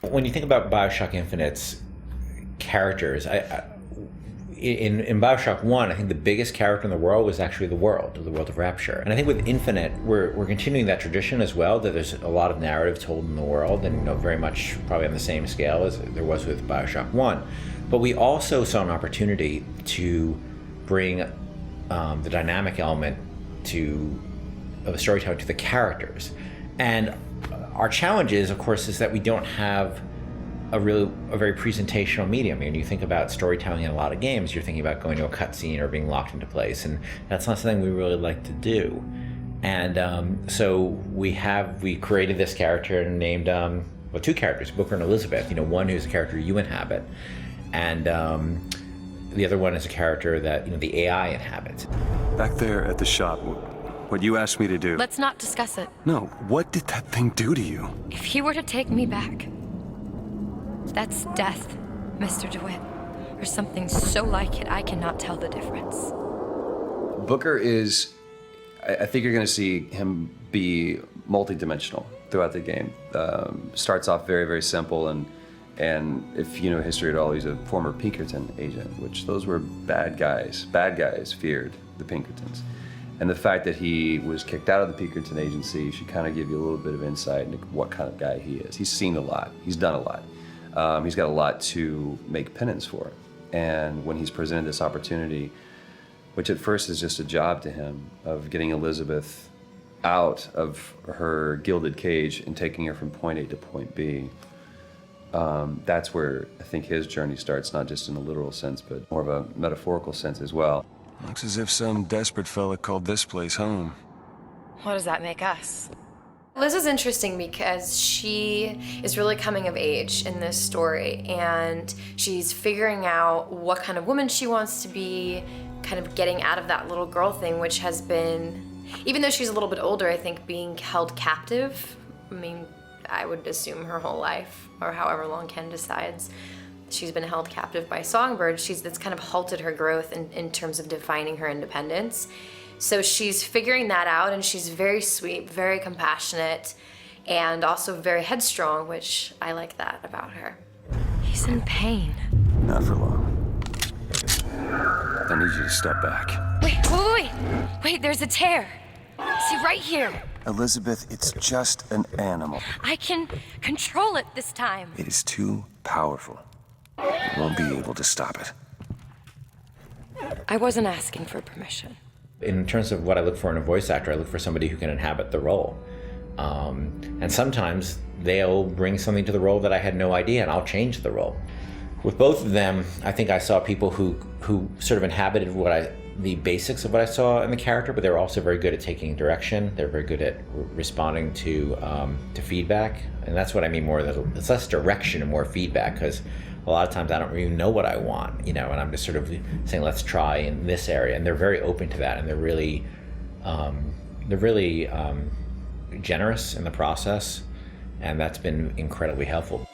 When you think about BioShock Infinite's characters, in BioShock 1, I think the biggest character in the world was actually the world of Rapture. And I think with Infinite, we're continuing that tradition as well, that there's a lot of narrative told in the world, and very much probably on the same scale as there was with BioShock 1. But we also saw an opportunity to bring the dynamic element of the storytelling to the characters. And our challenge is, of course, is that we don't have a very presentational medium. I mean, you think about storytelling in a lot of games, you're thinking about going to a cutscene or being locked into place, and that's not something we really like to do. And so we created this character and named two characters, Booker and Elizabeth. One who's a character you inhabit, and the other one is a character that the AI inhabits. Back there at the shop, what you asked me to do. Let's not discuss it. No, what did that thing do to you? If he were to take me back, that's death, Mr. DeWitt. Or something so like it, I cannot tell the difference. Booker is, I think you're gonna see him be multi-dimensional throughout the game. Starts off very, very simple, and if you know history at all, he's a former Pinkerton agent, which those were bad guys. Bad guys feared the Pinkertons. And the fact that he was kicked out of the Pinkerton agency should kind of give you a little bit of insight into what kind of guy he is. He's seen a lot, he's done a lot. He's got a lot to make penance for. And when he's presented this opportunity, which at first is just a job to him, of getting Elizabeth out of her gilded cage and taking her from point A to point B, that's where I think his journey starts, not just in a literal sense, but more of a metaphorical sense as well. Looks as if some desperate fella called this place home. What does that make us? Liz is interesting because she is really coming of age in this story, and she's figuring out what kind of woman she wants to be, kind of getting out of that little girl thing, which has been, even though she's a little bit older, I think being held captive, I mean, I would assume her whole life, or however long Ken decides, she's been held captive by Songbird. That's kind of halted her growth in terms of defining her independence. So she's figuring that out, and she's very sweet, very compassionate, and also very headstrong, which I like that about her. He's in pain. Not for long. I need you to step back. Wait, there's a tear. See, right here. Elizabeth, it's just an animal. I can control it this time. It is too powerful. You won't be able to stop it. I wasn't asking for permission. In terms of what I look for in a voice actor, I look for somebody who can inhabit the role. And sometimes they'll bring something to the role that I had no idea, and I'll change the role. With both of them, I think I saw people who sort of inhabited the basics of what I saw in the character, but they're also very good at taking direction. They're very good at responding to feedback, and that's what I mean more. That it's less direction and more feedback, because a lot of times I don't even know what I want, and I'm just sort of saying, let's try in this area, and they're very open to that, and they're really generous in the process, and that's been incredibly helpful.